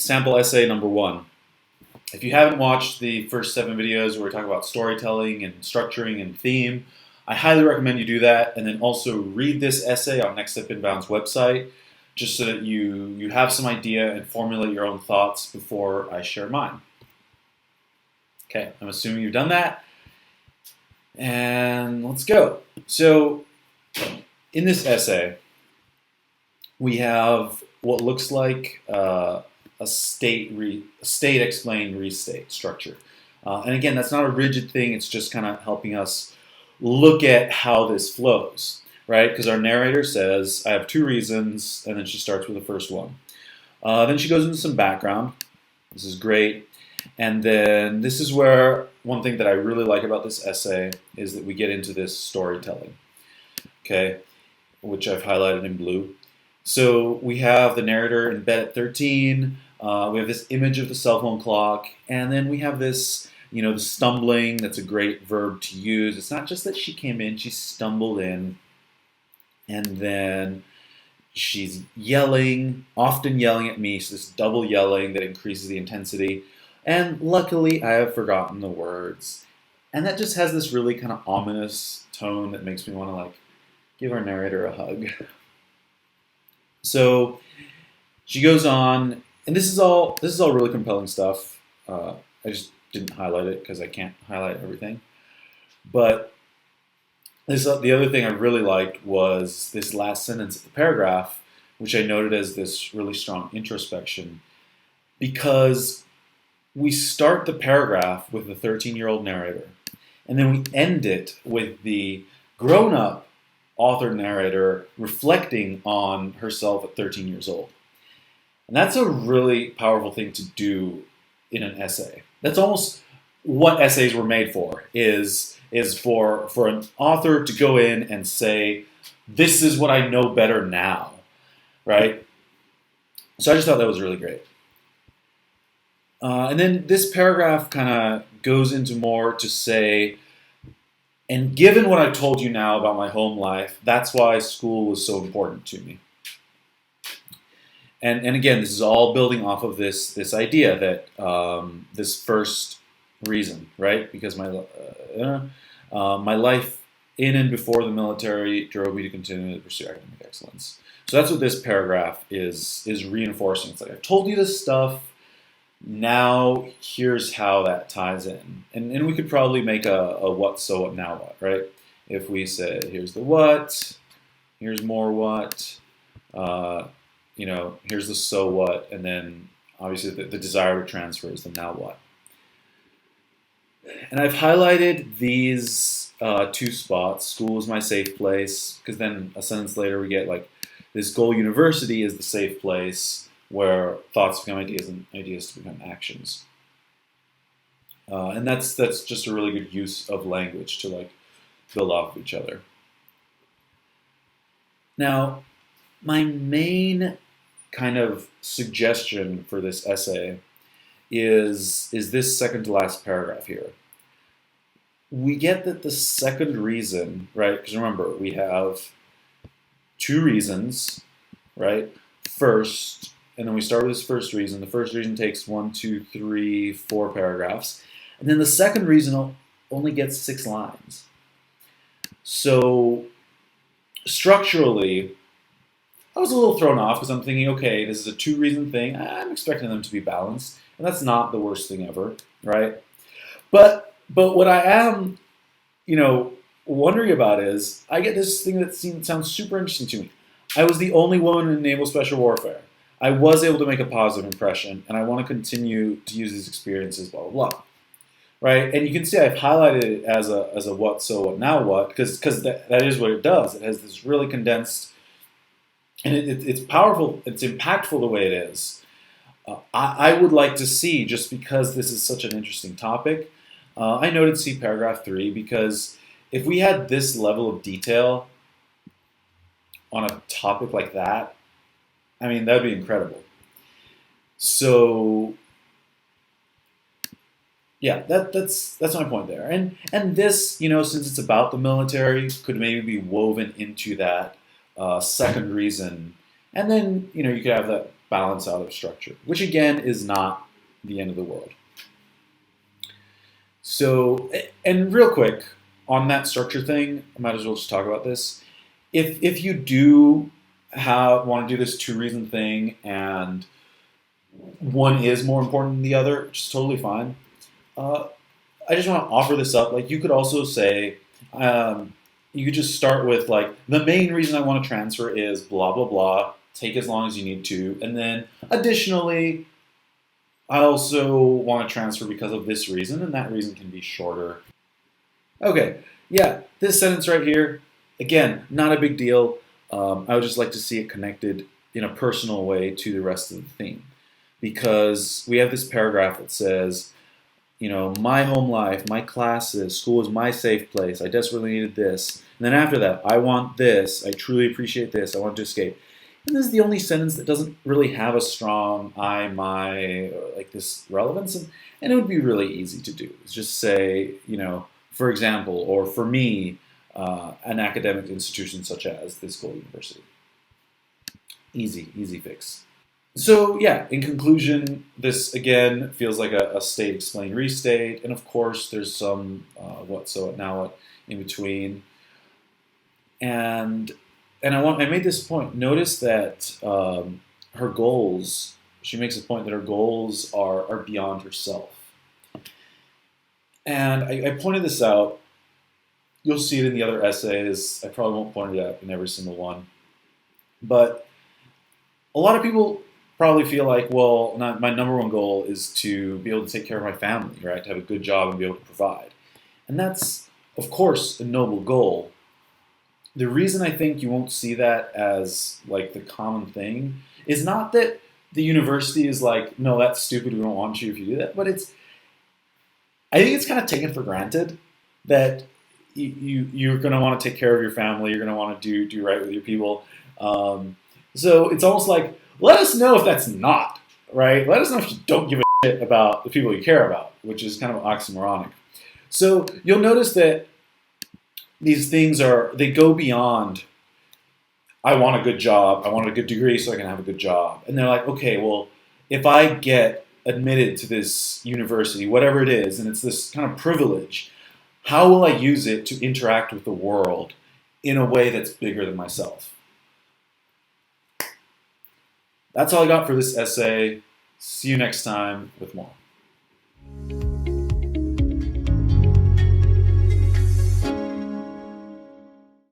sample essay number 1. If you haven't watched the first 7 videos where we talk about storytelling and structuring and theme, I highly recommend you do that, and then also read this essay on Next Step Inbound's website, just so that you have some idea and formulate your own thoughts before I share mine. Okay, I'm assuming you've done that, and let's go. So, in this essay, we have what looks like a state explain restate structure. And again, that's not a rigid thing, it's just kind of helping us look at how this flows, right? Because our narrator says, I have 2 reasons, and then she starts with the first one. Then she goes into some background. This is great. And then this is where one thing that I really like about this essay is that we get into this storytelling, okay, which I've highlighted in blue. So we have the narrator in bed at 13, we have this image of the cell phone clock, and then we have this, the stumbling. That's a great verb to use. It's not just that she came in, she stumbled in, and then she's yelling, often yelling at me, so this double yelling that increases the intensity. And luckily, I have forgotten the words. And that just has this really kind of ominous tone that makes me want to give our narrator a hug. So she goes on, and this is all really compelling stuff. I just didn't highlight it because I can't highlight everything. But the other thing I really liked was this last sentence of the paragraph, which I noted as this really strong introspection, because we start the paragraph with the 13-year-old narrator, and then we end it with the grown-up author narrator reflecting on herself at 13 years old. And that's a really powerful thing to do in an essay. That's almost what essays were made for, is for an author to go in and say, this is what I know better now, right? So I just thought that was really great. And then this paragraph kind of goes into more to say, and given what I've told you now about my home life, that's why school was so important to me. And again, this is all building off of this idea that this first reason, right? Because my life in and before the military drove me to continue to pursue academic excellence. So that's what this paragraph is reinforcing. It's like, I've told you this stuff. Now, here's how that ties in. And we could probably make a what, so what, now what, right? If we said, here's the what, here's more what, here's the so what, and then obviously the desire to transfer is the now what. And I've highlighted these 2 spots. School is my safe place, because then a sentence later we get this goal university is the safe place where thoughts become ideas and ideas to become actions. And that's just a really good use of language to build off of each other. Now, my main kind of suggestion for this essay is this second to last paragraph here. We get that the second reason, right? Because remember, we have 2 reasons, right? First, and then we start with this first reason. The first reason takes 1, 2, 3, 4 paragraphs. And then the second reason only gets 6 lines. So structurally, I was a little thrown off because I'm thinking, okay, this is a 2-reason thing. I'm expecting them to be balanced. And that's not the worst thing ever, right? But what I am, wondering about is, I get this thing that sounds super interesting to me. I was the only woman in naval special warfare. I was able to make a positive impression, and I want to continue to use these experiences, blah, blah, blah. Right? And you can see I've highlighted it as a what, so what, now what, because that is what it does. It has this really condensed, and it's powerful, it's impactful the way it is. I would like to see, just because this is such an interesting topic, I noted see paragraph 3, because if we had this level of detail on a topic like that, I mean, that would be incredible. So, yeah, that's my point there. And this, since it's about the military, could maybe be woven into that second reason. And then, you could have balance out of structure, which again is not the end of the world. So, and real quick on that structure thing, I might as well just talk about this. If you do want to do this two reason thing and one is more important than the other, which is totally fine. I just want to offer this up. Like you could also say, you could just start with like the main reason I want to transfer is blah blah blah. Take as long as you need to, and then additionally, I also want to transfer because of this reason, and that reason can be shorter. Okay, yeah, this sentence right here, again, not a big deal. I would just like to see it connected in a personal way to the rest of the theme, because we have this paragraph that says, you know, my home life, my classes, school is my safe place. I desperately needed this. And then after that, I want this. I truly appreciate this. I want to escape. And this is the only sentence that doesn't really have a strong I, my, like this relevance. And it would be really easy to do. It's just say, you know, for example, or for me, an academic institution such as this Gold University. Easy, easy fix. So yeah, in conclusion, this again feels like a state explain restate, and of course there's some what so what now what in between. And I made this point. Notice that her goals. She makes a point that her goals are beyond herself. And I pointed this out. You'll see it in the other essays. I probably won't point it out in every single one, but a lot of people probably feel like, well, my number one goal is to be able to take care of my family, right? To have a good job and be able to provide. And that's, of course, a noble goal. The reason I think you won't see that as like the common thing is not that the university is like, no, that's stupid, we don't want you if you do that, but I think it's kind of taken for granted that you're going to want to take care of your family, you're going to want to do right with your people. So it's almost like, let us know if that's not, right? Let us know if you don't give a shit about the people you care about, which is kind of oxymoronic. So you'll notice that these things they go beyond, I want a good job, I want a good degree so I can have a good job. And they're like, okay, well, if I get admitted to this university, whatever it is, and it's this kind of privilege, how will I use it to interact with the world in a way that's bigger than myself? That's all I got for this essay. See you next time with more.